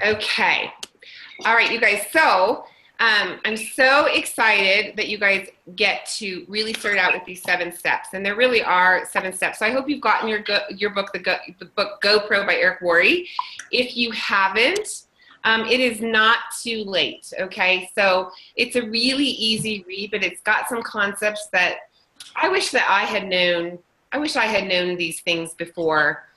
Okay. All right, you guys. So I'm so excited that you guys get to really start out with these 7 steps, and there really are 7 steps. So I hope you've gotten your book, the book GoPro by Eric Worre. If you haven't, it is not too late. Okay, so it's a really easy read, but it's got some concepts that I wish that I had known. I wish I had known these things before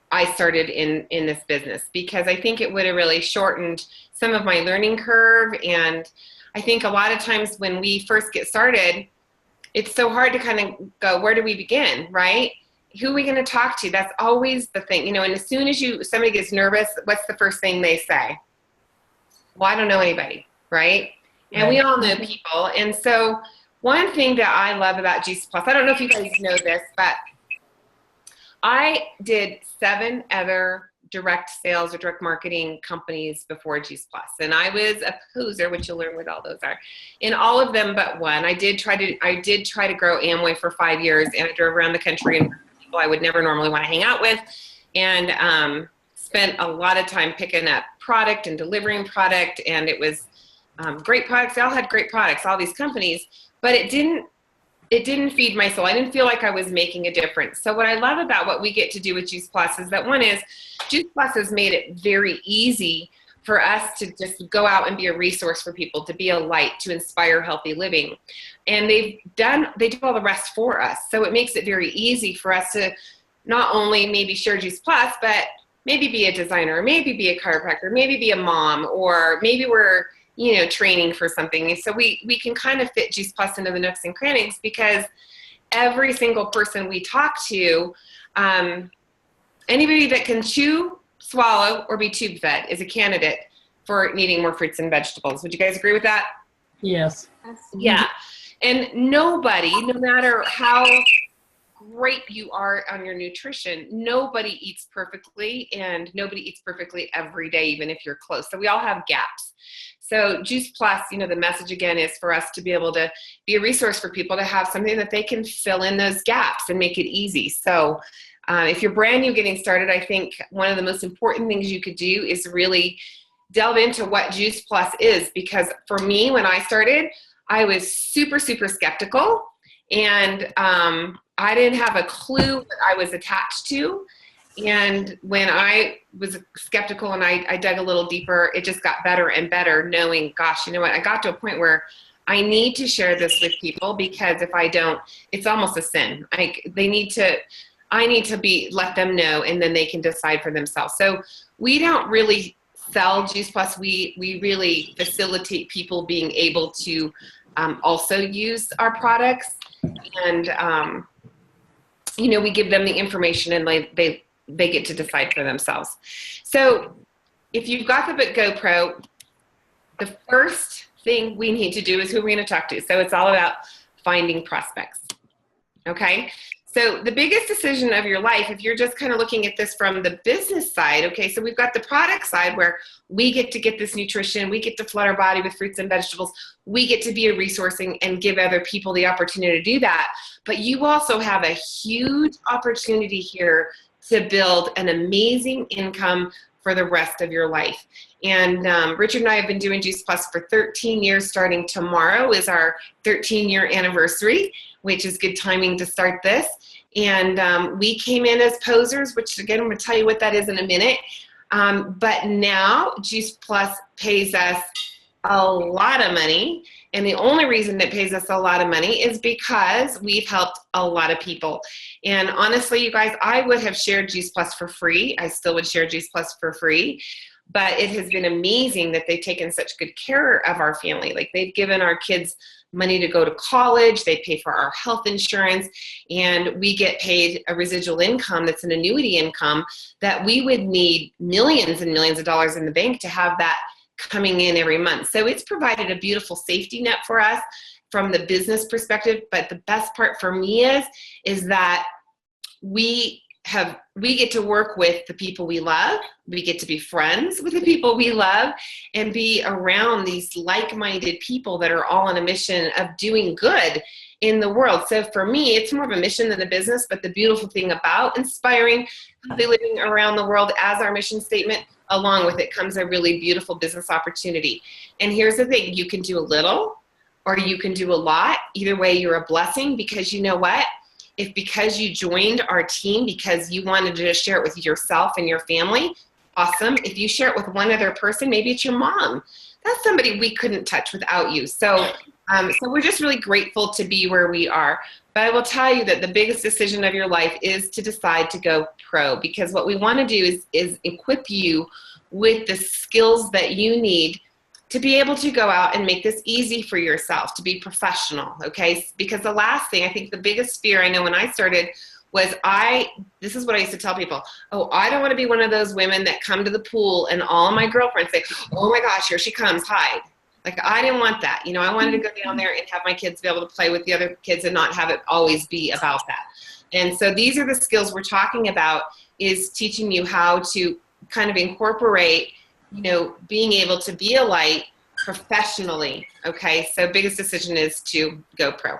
I started in this business, because I think it would have really shortened some of my learning curve. And I think a lot of times when we first get started, it's so hard to kind of go, where do we begin, right? Who are we going to talk to? That's always the thing, and as soon as somebody gets nervous, what's the first thing they say? Well, I don't know anybody, right? And we all know people. And so one thing that I love about Juice Plus, I don't know if you guys know this, but I did 7 other direct sales or direct marketing companies before Juice Plus, and I was a poser, which you'll learn what all those are, in all of them but one. I did try to grow Amway for 5 years, and I drove around the country and people I would never normally want to hang out with, and spent a lot of time picking up product and delivering product, and it was great products. They all had great products, all these companies, but it didn't feed my soul. I didn't feel like I was making a difference. So what I love about what we get to do with Juice Plus is that one is Juice Plus has made it very easy for us to just go out and be a resource for people, to be a light, to inspire healthy living. And they do all the rest for us. So it makes it very easy for us to not only maybe share Juice Plus, but maybe be a designer, maybe be a chiropractor, maybe be a mom, or maybe we're training for something. And so we can kind of fit Juice Plus into the nooks and crannies, because every single person we talk to, anybody that can chew, swallow, or be tube fed is a candidate for needing more fruits and vegetables. Would you guys agree with that? Yes. Yeah. And nobody, no matter how great you are on your nutrition, nobody eats perfectly, and nobody eats perfectly every day, even if you're close. So we all have gaps. So Juice Plus, the message again is for us to be able to be a resource for people, to have something that they can fill in those gaps and make it easy. So if you're brand new getting started, I think one of the most important things you could do is really delve into what Juice Plus is, because for me, when I started, I was super, super skeptical, and I didn't have a clue what I was attached to. And when I was skeptical and I dug a little deeper, it just got better and better, knowing, gosh, you know what, I got to a point where I need to share this with people, because if I don't, it's almost a sin. I need to let them know, and then they can decide for themselves. So we don't really sell Juice Plus. We really facilitate people being able to also use our products, and we give them the information, and they get to decide for themselves. So if you've got the book GoPro, the first thing we need to do is who we're going to talk to. So it's all about finding prospects. Okay? So the biggest decision of your life, if you're just kind of looking at this from the business side, okay, so we've got the product side where we get to get this nutrition, we get to flood our body with fruits and vegetables, we get to be a resourcing and give other people the opportunity to do that. But you also have a huge opportunity here to build an amazing income for the rest of your life. And Richard and I have been doing Juice Plus for 13 years. Starting tomorrow is our 13-year anniversary, which is good timing to start this. And we came in as posers, which again, I'm going to tell you what that is in a minute. But now Juice Plus pays us a lot of money. And the only reason it pays us a lot of money is because we've helped a lot of people. And honestly, you guys, I would have shared Juice Plus for free. I still would share Juice Plus for free. But it has been amazing that they've taken such good care of our family. Like, they've given our kids money to go to college. They pay for our health insurance. And we get paid a residual income that's an annuity income that we would need millions and millions of dollars in the bank to have that coming in every month. So it's provided a beautiful safety net for us from the business perspective. But the best part for me is that we get to work with the people we love. We get to be friends with the people we love and be around these like-minded people that are all on a mission of doing good in the world. So for me, it's more of a mission than a business. But the beautiful thing about inspiring healthy living around the world as our mission statement, along with it comes a really beautiful business opportunity. And here's the thing, you can do a little or you can do a lot. Either way, you're a blessing, because you know what? If because you joined our team because you wanted to just share it with yourself and your family, awesome. If you share it with one other person, maybe it's your mom. That's somebody we couldn't touch without you. So we're just really grateful to be where we are. But I will tell you that the biggest decision of your life is to decide to go pro, because what we want to do is equip you with the skills that you need to be able to go out and make this easy for yourself, to be professional, okay? Because the last thing, I think the biggest fear I know when I started was this is what I used to tell people, oh, I don't want to be one of those women that come to the pool and all my girlfriends say, oh my gosh, here she comes, hide. Like, I didn't want that. You know, I wanted to go down there and have my kids be able to play with the other kids and not have it always be about that. And so these are the skills we're talking about, is teaching you how to kind of incorporate, you know, being able to be a light professionally. Okay, so biggest decision is to go pro.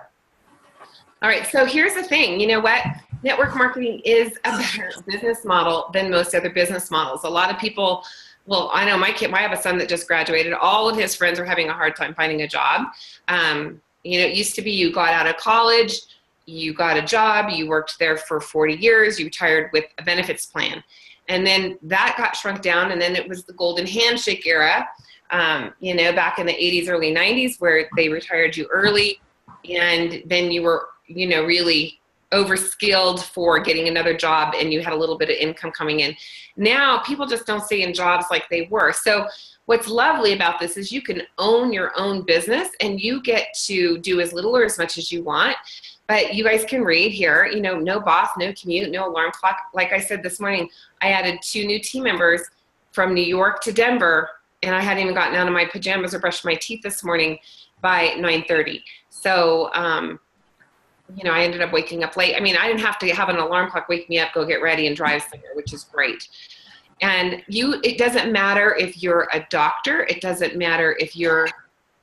All right, so here's the thing. You know what? Network marketing is a better business model than most other business models. A lot of people, well, I know I have a son that just graduated. All of his friends are having a hard time finding a job. You know, it used to be you got out of college, you got a job, you worked there for 40 years, you retired with a benefits plan. And then that got shrunk down, and then it was the golden handshake era, you know, back in the 80s, early 90s, where they retired you early, and then you were, you know, really overskilled for getting another job, and you had a little bit of income coming in. Now people just don't stay in jobs like they were. So what's lovely about this is you can own your own business, and you get to do as little or as much as you want. But you guys can read here, you know, no boss, no commute, no alarm clock. Like I said this morning, I added 2 new team members from New York to Denver, and I hadn't even gotten out of my pajamas or brushed my teeth this morning by 9:30. So, you know, I ended up waking up late. I mean, I didn't have to have an alarm clock wake me up, go get ready and drive somewhere, which is great. And it doesn't matter if you're a doctor. It doesn't matter if you're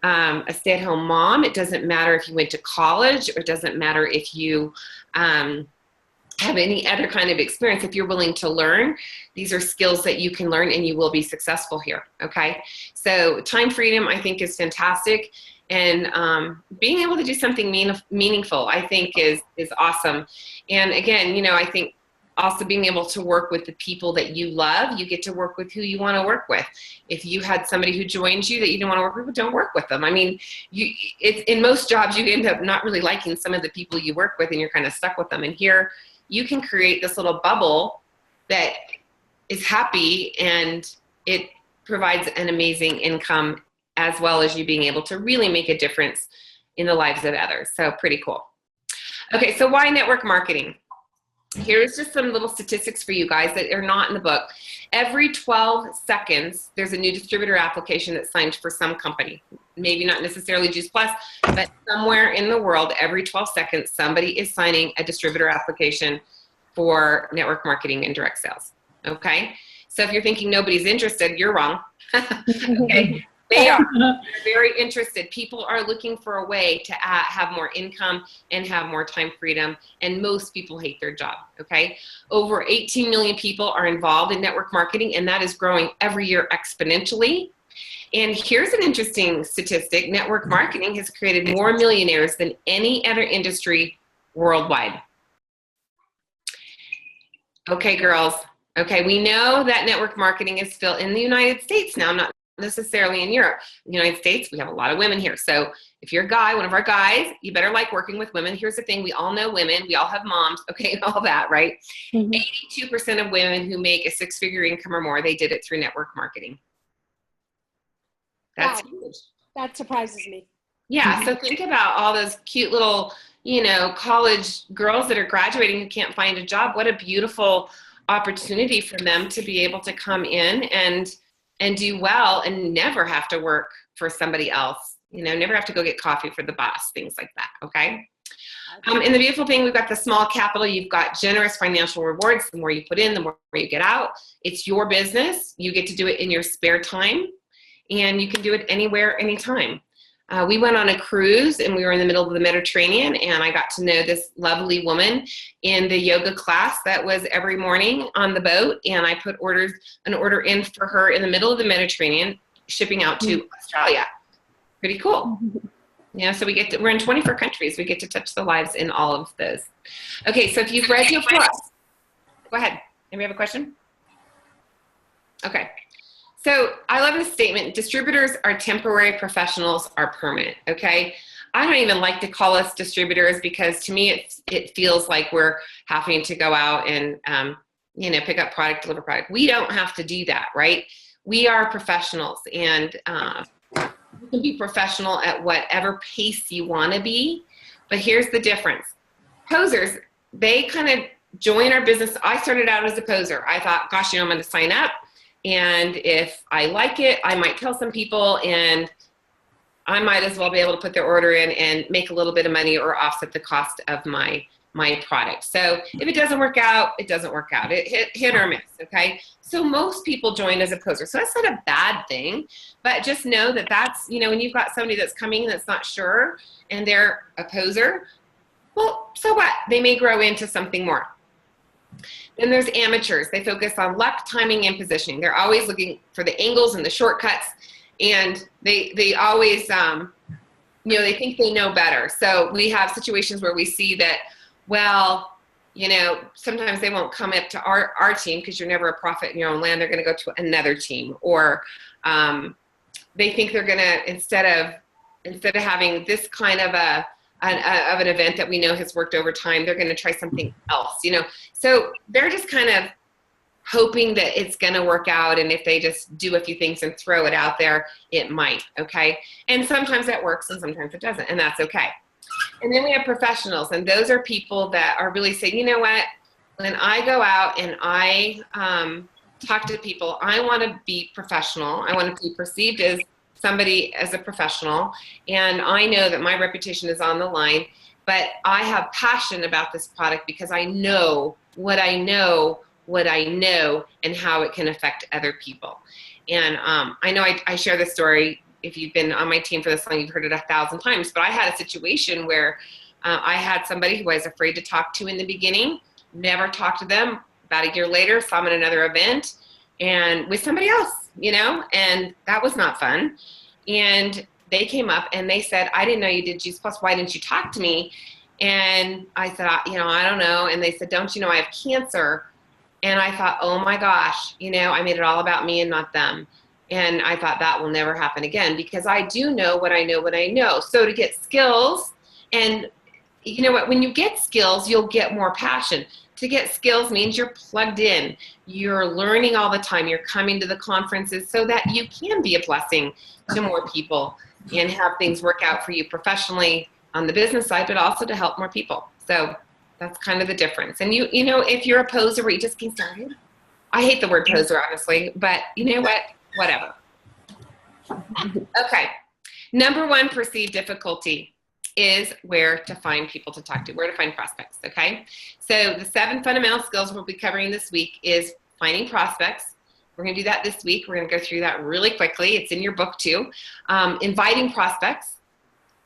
a stay-at-home mom. It doesn't matter if you went to college, or it doesn't matter if you have any other kind of experience. If you're willing to learn, these are skills that you can learn, and you will be successful here, okay? So time freedom, I think, is fantastic. And being able to do something meaningful, I think, is awesome. And again, you know, I think also being able to work with the people that you love. You get to work with who you want to work with. If you had somebody who joins you that you don't want to work with, don't work with them. I mean, in most jobs, you end up not really liking some of the people you work with, and you're kind of stuck with them. And here, you can create this little bubble that is happy, and it provides an amazing income, as well as you being able to really make a difference in the lives of others. So pretty cool. Okay, so why network marketing? Here's just some little statistics for you guys that are not in the book. Every 12 seconds, there's a new distributor application that's signed for some company. Maybe not necessarily Juice Plus, but somewhere in the world, every 12 seconds, somebody is signing a distributor application for network marketing and direct sales. Okay? So if you're thinking nobody's interested, you're wrong. Okay? They are. They're very interested. People are looking for a way to have more income and have more time freedom, and most people hate their job, okay? Over 18 million people are involved in network marketing, and that is growing every year exponentially. And here's an interesting statistic. Network marketing has created more millionaires than any other industry worldwide. Okay, girls. Okay, we know that network marketing is still in the United States now, not necessarily in Europe. In the United States, we have a lot of women here. So if you're a guy, one of our guys, you better like working with women. Here's the thing. We all know women. We all have moms. Okay, all that, right? 82% of women who make a 6-figure income or more, they did it through network marketing. That's huge. That surprises me. Yeah, so think about all those cute little, you know, college girls that are graduating who can't find a job. What a beautiful opportunity for them to be able to come in and do well and never have to work for somebody else, you know, never have to go get coffee for the boss, things like that, okay? And the beautiful thing, we've got the small capital, you've got generous financial rewards. The more you put in, the more you get out. It's your business. You get to do it in your spare time, and you can do it anywhere, anytime. We went on a cruise and we were in the middle of the Mediterranean, and I got to know this lovely woman in the yoga class that was every morning on the boat, and I put an order in for her in the middle of the Mediterranean, shipping out to Australia. Pretty cool. Yeah, so we're in 24 countries. We get to touch the lives in all of those. Okay, so if you've read your book, go ahead. Anybody have a question? Okay. So I love this statement: distributors are temporary, professionals are permanent, okay? I don't even like to call us distributors, because to me it feels like we're having to go out and pick up product, deliver product. We don't have to do that, right? We are professionals, and you can be professional at whatever pace you want to be, but here's the difference. Posers, they kind of join our business. I started out as a poser. I thought, gosh, I'm going to sign up, and if I like it, I might tell some people, and I might as well be able to put their order in and make a little bit of money or offset the cost of my product. So if it doesn't work out, it doesn't work out. It hit or miss, okay? So most people join as a poser. So that's not a bad thing, but just know that that's, when you've got somebody that's coming that's not sure and they're a poser, well, so what? They may grow into something more. Then there's amateurs. They focus on luck, timing, and positioning. They're always looking for the angles and the shortcuts, and they always, they think they know better. So we have situations where we see that, well, sometimes they won't come up to our team because you're never a prophet in your own land. They're going to go to another team, or they think they're going to, instead of having this kind of an event that we know has worked over time, they're going to try something else, So they're just kind of hoping that it's going to work out, and if they just do a few things and throw it out there, it might, okay? And sometimes that works and sometimes it doesn't, and that's okay. And then we have professionals, and those are people that are really saying, you know what, when I go out and I talk to people, I want to be professional. I want to be perceived as somebody, as a professional, and I know that my reputation is on the line, but I have passion about this product because I know what I know and how it can affect other people. And I know I share this story. If you've been on my team for this long, you've heard it 1,000 times, but I had a situation where I had somebody who I was afraid to talk to in the beginning, never talked to them. About a year later, saw them at another event and with somebody else, and that was not fun. And they came up and they said, I didn't know you did Juice Plus. Why didn't you talk to me? And I said, I don't know. And they said, don't you know I have cancer? And I thought, oh my gosh, I made it all about me and not them. And I thought that will never happen again, because I do know what I know. So to get skills, and you know what, when you get skills, you'll get more passion. To get skills means you're plugged in. You're learning all the time. You're coming to the conferences so that you can be a blessing to more people and have things work out for you professionally on the business side, but also to help more people. So that's kind of the difference. And if you're a poser where you just get started, I hate the word poser, honestly, but you know what? Whatever. Okay. Number one perceived difficulty is where to find people to talk to, where to find prospects, okay? So the 7 fundamental skills we'll be covering this week is finding prospects. We're going to do that this week. We're going to go through that really quickly. It's in your book too. Inviting prospects,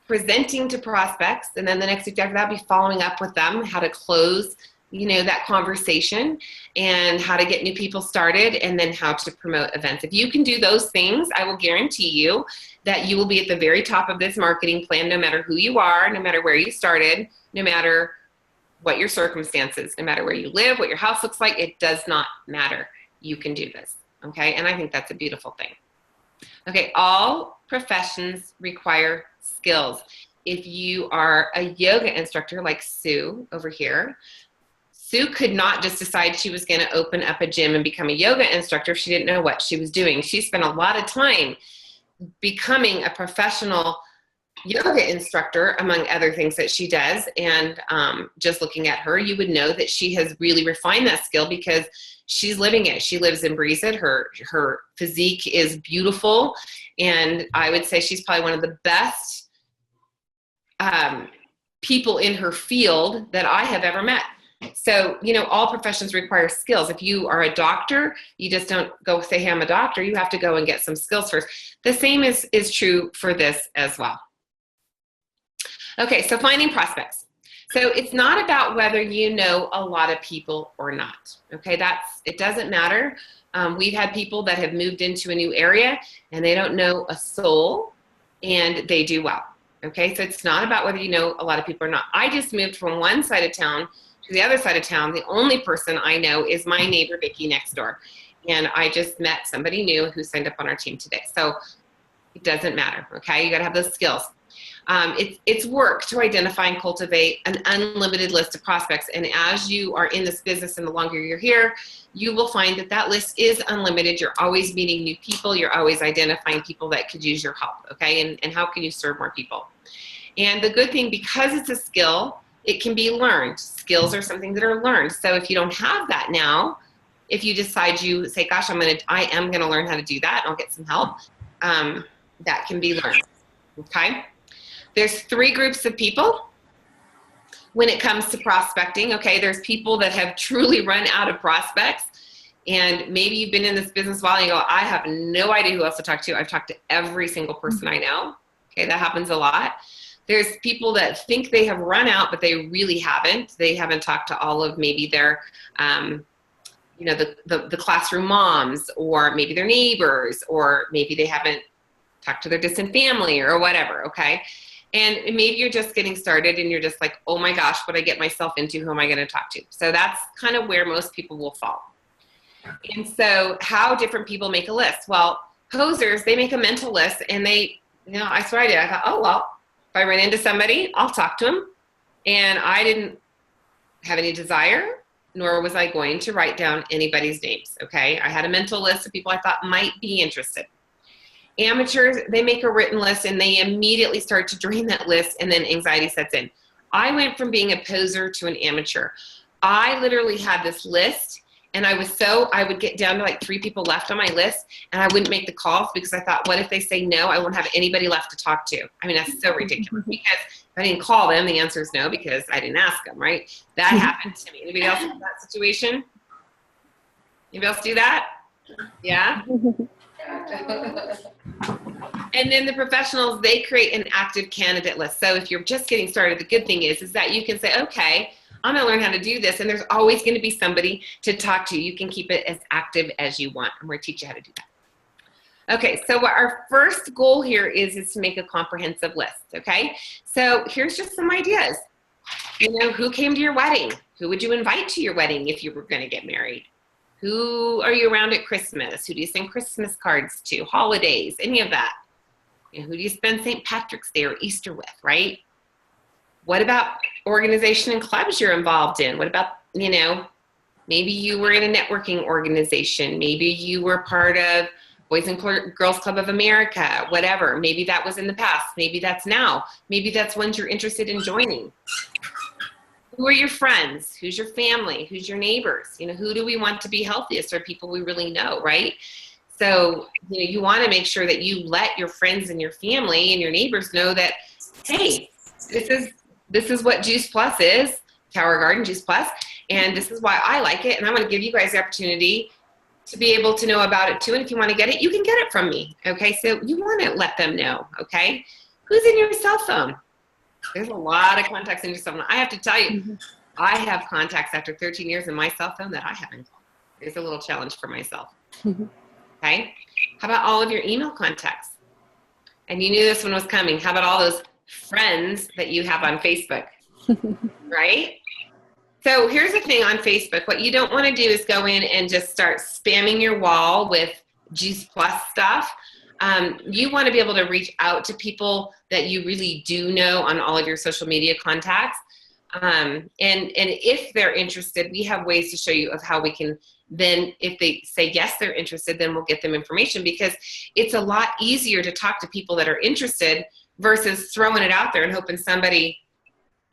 presenting to prospects, and then the next week after that, be following up with them, how to close that conversation, and how to get new people started, and then how to promote events. If you can do those things, I will guarantee you that you will be at the very top of this marketing plan, no matter who you are, no matter where you started, no matter what your circumstances, no matter where you live, what your house looks like, it does not matter. You can do this, okay? And I think that's a beautiful thing. Okay, all professions require skills. If you are a yoga instructor like Sue over here, Sue could not just decide she was going to open up a gym and become a yoga instructor if she didn't know what she was doing. She spent a lot of time becoming a professional yoga instructor, among other things that she does. And just looking at her, you would know that she has really refined that skill because she's living it. She lives and breathes it. Her physique is beautiful. And I would say she's probably one of the best people in her field that I have ever met. So, all professions require skills. If you are a doctor, you just don't go say, hey, I'm a doctor. You have to go and get some skills first. The same is true for this as well. Okay, so finding prospects. So it's not about whether you know a lot of people or not. Okay, it doesn't matter. We've had people that have moved into a new area and they don't know a soul and they do well. Okay, so it's not about whether you know a lot of people or not. I just moved from one side of town to the other side of town. The only person I know is my neighbor, Vicki, next door. And I just met somebody new who signed up on our team today. So it doesn't matter, okay? You gotta have those skills. It's work to identify and cultivate an unlimited list of prospects. And as you are in this business and the longer you're here, you will find that that list is unlimited. You're always meeting new people. You're always identifying people that could use your help, okay? And how can you serve more people? And the good thing, because it's a skill, it can be learned. Skills are something that are learned. So if you don't have that now, if you decide you say, gosh, I am gonna learn how to do that, and I'll get some help, that can be learned, okay? There's 3 groups of people when it comes to prospecting, okay? There's people that have truly run out of prospects, and maybe you've been in this business a while and you go, I have no idea who else to talk to. I've talked to every single person I know, okay? That happens a lot. There's people that think they have run out, but they really haven't. They haven't talked to all of maybe their, you know, the classroom moms, or maybe their neighbors, or maybe they haven't talked to their distant family or whatever, okay? And maybe you're just getting started and you're just like, oh my gosh, what I get myself into, who am I gonna talk to? So that's kind of where most people will fall. And so how different people make a list? Well, posers, they make a mental list, and they, you know, I swear I did. I thought, oh, well, if I run into somebody, I'll talk to them. And I didn't have any desire, nor was I going to write down anybody's names, okay? I had a mental list of people I thought might be interested. Amateurs, they make a written list and they immediately start to drain that list, and then anxiety sets in. I went from being a poser to an amateur. I literally had this list, and I would get down to like 3 people left on my list, and I wouldn't make the calls because I thought, what if they say no? I won't have anybody left to talk to. I mean, that's so ridiculous, because if I didn't call them, the answer is no, because I didn't ask them, right? That happened to me. Anybody else in that situation? Anybody else do that? Yeah? And then the professionals, they create an active candidate list. So if you're just getting started, the good thing is that you can say, okay, I'm gonna learn how to do this, and there's always gonna be somebody to talk to. You can keep it as active as you want. I'm gonna teach you how to do that. Okay, so what our first goal here is to make a comprehensive list, okay? So here's just some ideas. You know, who came to your wedding? Who would you invite to your wedding if you were gonna get married? Who are you around at Christmas? Who do you send Christmas cards to? Holidays, any of that. You know, who do you spend St. Patrick's Day or Easter with, right? What about organization and clubs you're involved in? What about, you know, maybe you were in a networking organization. Maybe you were part of Boys and Girls Club of America, whatever. Maybe that was in the past. Maybe that's now. Maybe that's ones you're interested in joining. Who are your friends? Who's your family? Who's your neighbors? You know, who do we want to be healthiest? Are people we really know, right? So, you know, you want to make sure that you let your friends and your family and your neighbors know that, hey, this is what Juice Plus is, Tower Garden Juice Plus, and this is why I like it, and I want to give you guys the opportunity to be able to know about it too, and if you want to get it, you can get it from me, okay? So you want to let them know, okay? Who's in your cell phone? There's a lot of contacts in your cell phone. I have to tell you, I have contacts after 13 years in my cell phone that I haven't called. It's a little challenge for myself. Okay? How about all of your email contacts? And you knew this one was coming. How about all those friends that you have on Facebook? Right? So here's the thing on Facebook. What you don't want to do is go in and just start spamming your wall with Juice Plus stuff. You want to be able to reach out to people that you really do know on all of your social media contacts. And if they're interested, we have ways to show you of how we can then, if they say yes, they're interested, then we'll get them information, because it's a lot easier to talk to people that are interested versus throwing it out there and hoping somebody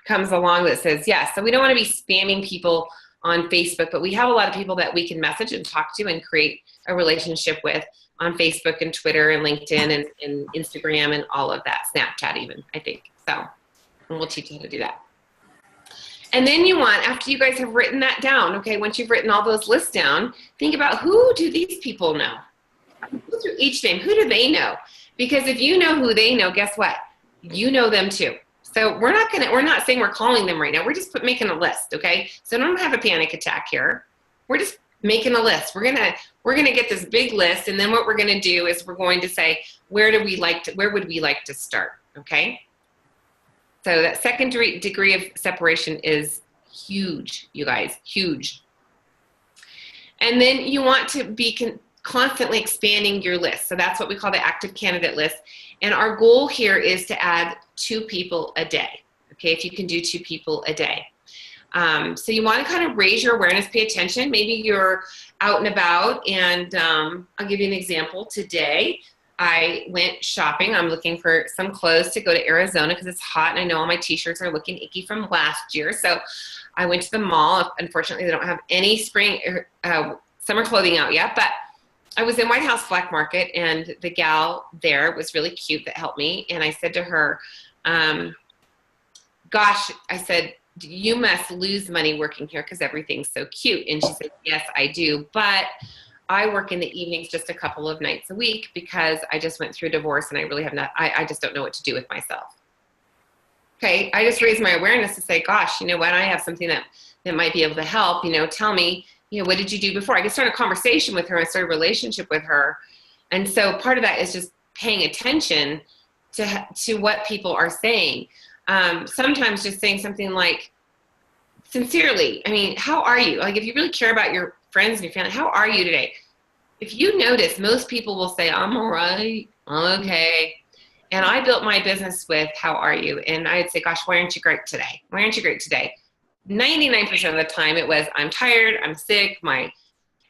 comes along that says yes. So we don't want to be spamming people on Facebook, but we have a lot of people that we can message and talk to and create a relationship with on Facebook and Twitter and LinkedIn and Instagram and all of that, Snapchat even, I think. So, and we'll teach you how to do that. And then you want, after you guys have written that down, okay, once you've written all those lists down, think about, who do these people know? Go through each name. Who do they know? Because if you know who they know, guess what? You know them too. So we're not saying we're calling them right now. We're just making a list, okay? So don't have a panic attack here. We're just making a list. We're gonna get this big list, and then what we're gonna do is we're going to say, where would we like to start, okay? So that second degree of separation is huge, you guys, huge. And then you want to be constantly expanding your list. So that's what we call the active candidate list. And our goal here is to add 2 people a day, okay, if you can do 2 people a day. So you want to kind of raise your awareness, pay attention. Maybe you're out and about, and I'll give you an example. Today, I went shopping. I'm looking for some clothes to go to Arizona because it's hot, and I know all my t-shirts are looking icky from last year. So I went to the mall. Unfortunately, they don't have any spring summer clothing out yet, but I was in White House Black Market, and the gal there was really cute that helped me. And I said to her, gosh, I said, you must lose money working here because everything's so cute. And she said, yes, I do. But I work in the evenings just a couple of nights a week because I just went through a divorce and I really have not, I just don't know what to do with myself. Okay, I just raised my awareness to say, gosh, you know what, I have something that might be able to help, tell me, what did you do before? I could start a conversation with her and start a relationship with her. And so part of that is just paying attention to what people are saying. Sometimes just saying something like, sincerely, I mean, how are you? Like, if you really care about your friends and your family, how are you today? If you notice, most people will say, I'm all right, I'm okay. And I built my business with, how are you? And I'd say, gosh, why aren't you great today? Why aren't you great today? 99% of the time it was, I'm tired, I'm sick, my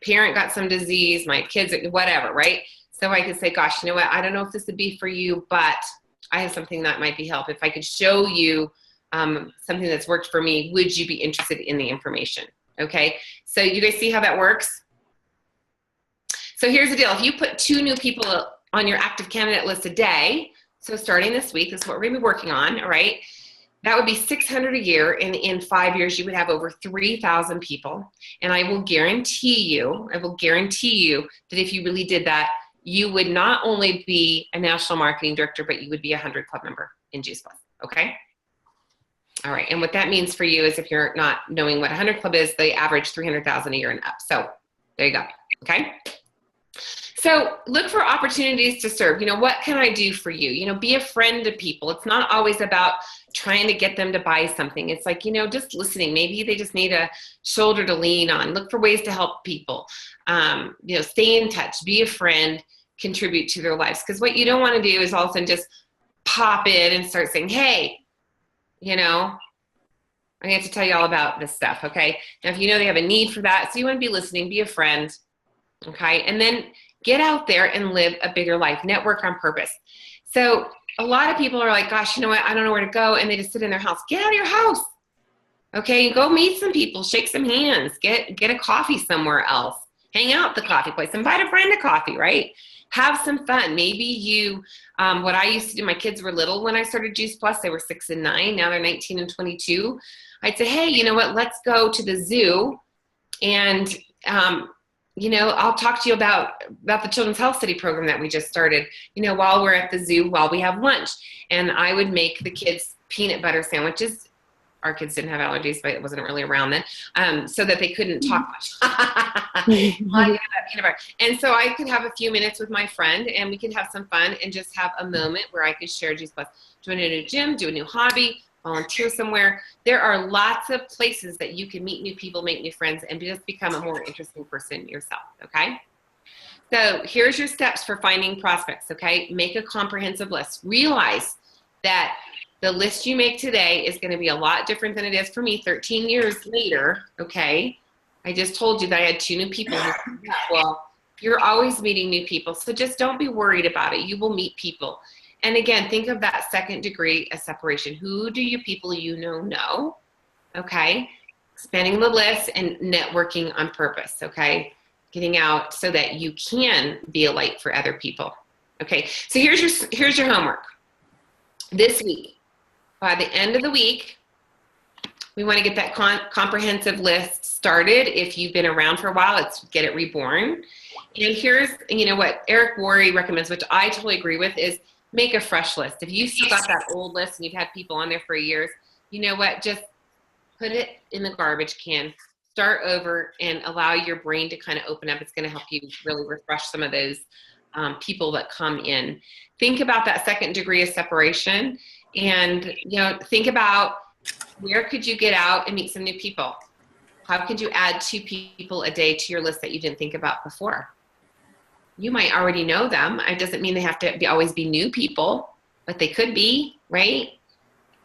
parent got some disease, my kids, whatever, right? So I could say, gosh, you know what? I don't know if this would be for you, but I have something that might be help. If I could show you something that's worked for me, would you be interested in the information? Okay, so you guys see how that works? So here's the deal. If you put 2 new people on your active candidate list a day, so starting this week, this is what we're gonna be working on, all right? That would be 600 a year, and in 5 years, you would have over 3,000 people. And I will guarantee you that if you really did that, you would not only be a national marketing director, but you would be a 100 Club member in Juice Plus, okay? All right, and what that means for you is, if you're not knowing what 100 Club is, they average 300,000 a year and up. So there you go, okay? So look for opportunities to serve. What can I do for you? Be a friend to people. It's not always about trying to get them to buy something. It's like, just listening. Maybe they just need a shoulder to lean on. Look for ways to help people. Stay in touch, be a friend, contribute to their lives. Because what you don't want to do is all of a sudden just pop in and start saying, hey, I have to tell you all about this stuff, okay? Now, if they have a need for that, so you want to be listening, be a friend, okay? And then get out there and live a bigger life. Network on purpose. So a lot of people are like, gosh, you know what? I don't know where to go. And they just sit in their house. Get out of your house, okay? Go meet some people, shake some hands, get a coffee somewhere else. Hang out at the coffee place. Invite a friend to coffee, right? Have some fun. Maybe you, what I used to do, my kids were little when I started Juice Plus. They were 6 and 9. Now they're 19 and 22. I'd say, hey, you know what? Let's go to the zoo, and I'll talk to you about the Children's Health Study program that we just started, while we're at the zoo, while we have lunch. And I would make the kids peanut butter sandwiches. Our kids didn't have allergies, but it wasn't really around then, so that they couldn't talk much. And so I could have a few minutes with my friend, and we could have some fun and just have a moment where I could share Juice Plus, join a new gym, do a new hobby, volunteer somewhere. There are lots of places that you can meet new people, make new friends, and just become a more interesting person yourself, okay? So here's your steps for finding prospects, okay? Make a comprehensive list. Realize that the list you make today is going to be a lot different than it is for me 13 years later, okay? I just told you that I had 2 new people. Well, you're always meeting new people, so just don't be worried about it. You will meet people. And again, think of that second degree of separation. Who do you people know, okay? Expanding the list and networking on purpose, okay? Getting out so that you can be a light for other people. Okay, so here's your homework. This week, by the end of the week, we want to get that comprehensive list started. If you've been around for a while, let's get it reborn. And here's, what Eric Worre recommends, which I totally agree with, is make a fresh list. If you still got that old list and you've had people on there for years, you know what? Just put it in the garbage can. Start over and allow your brain to kind of open up. It's going to help you really refresh some of those people that come in. Think about that second degree of separation, and think about where could you get out and meet some new people. How could you add 2 people a day to your list that you didn't think about before? You might already know them. It doesn't mean they have to always be new people, but they could be, right?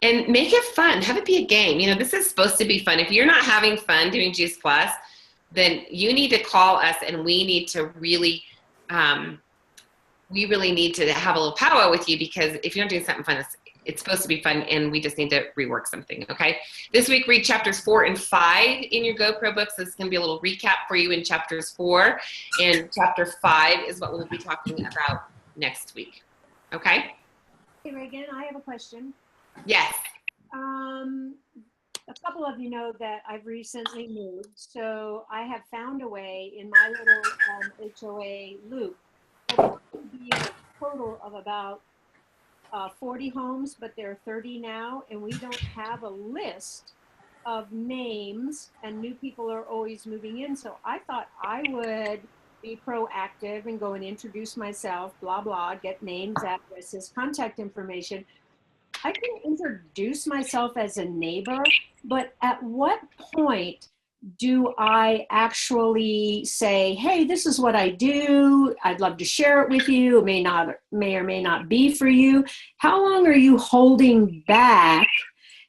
And make it fun. Have it be a game. This is supposed to be fun. If you're not having fun doing Juice Plus, then you need to call us, and we need to really, we really need to have a little powwow with you, because if you're not doing something fun, it's supposed to be fun, and we just need to rework something, okay? This week, read chapters 4 and 5 in your GoPro books. This is going to be a little recap for you in chapters 4, and chapter 5 is what we'll be talking about next week, okay? Hey, Reagan, I have a question. Yes. A couple of you know that I've recently moved, so I have found a way in my little HOA loop to be a total of about 40 homes, but there are 30 now, and we don't have a list of names, and new people are always moving in. So I thought I would be proactive and go and introduce myself, blah, blah, get names, addresses, contact information. I can introduce myself as a neighbor, but at what point do I actually say, hey, this is what I do. I'd love to share it with you. It may or may not be for you. How long are you holding back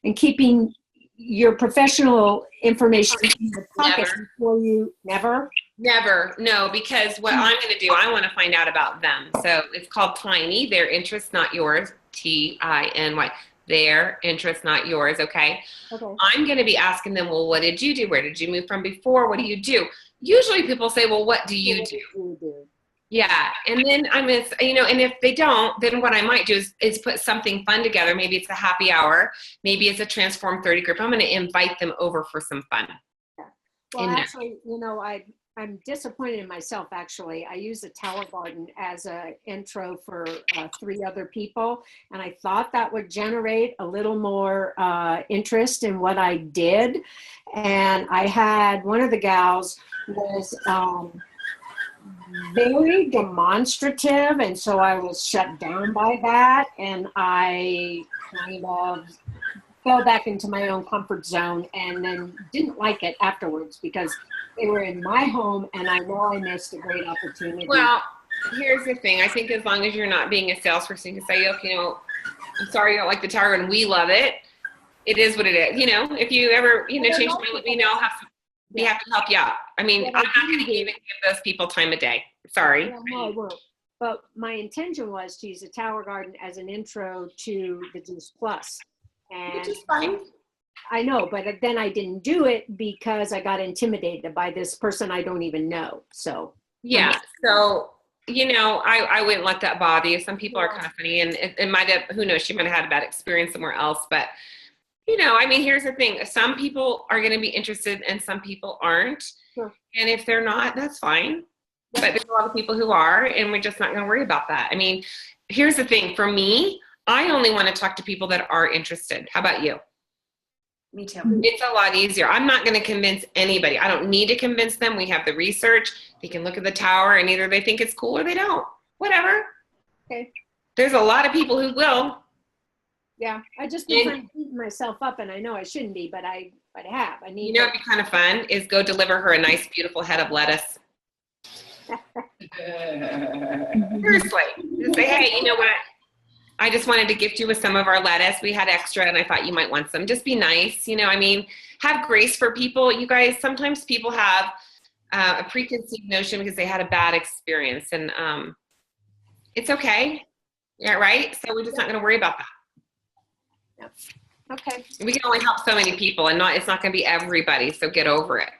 and keeping your professional information in your pocket before you? Never? Never. No, because what I'm going to do, I want to find out about them. So it's called Tiny, their interests, not yours. Tiny. Their interests, not yours. Okay. I'm going to be asking them, well, what did you do? Where did you move from before? What do you do? Usually people say, well, what do you do? Yeah. And then and if they don't, then what I might do is put something fun together. Maybe it's a happy hour. Maybe it's a Transform 30 group. I'm going to invite them over for some fun. Yeah. Well, actually, I'm disappointed in myself, actually. I used the Tower Garden as an intro for 3 other people, and I thought that would generate a little more interest in what I did. And I had one of the gals was very demonstrative, and so I was shut down by that, and I kind of fell back into my own comfort zone, and then didn't like it afterwards because they were in my home, and I know I missed a great opportunity. Well, here's the thing. I think as long as you're not being a salesperson, you can say, I'm sorry you don't like the tower, and we love it. It is what it is. If you ever, change your mind, let me know. We have to help you out. I mean, I'm not going to even give those people time of day. Sorry. Yeah, no, I won't. But my intention was to use the Tower Garden as an intro to the Juice Plus. Which is fine. I know, but then I didn't do it because I got intimidated by this person I don't even know. So yeah, so I wouldn't let that bother you. Some people are kind of funny, and it might have, who knows, she might have had a bad experience somewhere else. But here's the thing: some people are going to be interested, and some people aren't. Sure. And if they're not, that's fine. Yeah. But there's a lot of people who are, and we're just not going to worry about that. I mean, here's the thing: for me, I only want to talk to people that are interested. How about you? Me too. It's a lot easier. I'm not going to convince anybody. I don't need to convince them. We have the research. They can look at the tower, and either they think it's cool or they don't. Whatever. Okay. There's a lot of people who will. Yeah, I just been trying to beat myself up, and I know I shouldn't be, but I have. I need. What'd be kind of fun is go deliver her a nice, beautiful head of lettuce. Seriously, just say, hey, you know what? I just wanted to gift you with some of our lettuce. We had extra, and I thought you might want some. Just be nice, have grace for people. You guys, sometimes people have a preconceived notion because they had a bad experience, and it's okay. Yeah, right? So we're just not going to worry about that. Yeah. Okay. We can only help so many people, and it's not going to be everybody, so get over it.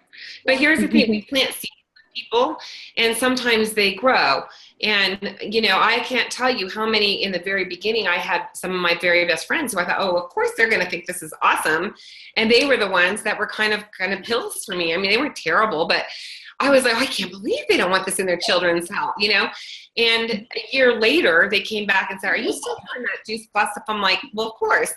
But here's the thing. We plant seeds with people, and sometimes they grow. And, I can't tell you how many in the very beginning I had some of my very best friends who I thought, oh, of course they're going to think this is awesome. And they were the ones that were kind of pills for me. I mean, they weren't terrible, but I was like, I can't believe they don't want this in their children's health, you know? And a year later, they came back and said, are you still doing that juice plus stuff? I'm like, well, of course.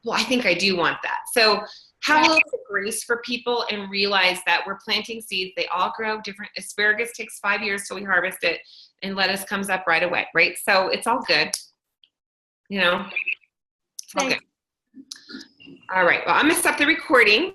Well, I think I do want that. So have a little bit of grace for people and realize that we're planting seeds. They all grow different. Asparagus takes 5 years till we harvest it, and lettuce comes up right away, right? So it's all good, you know? It's all good. All right, well, I'm gonna stop the recording.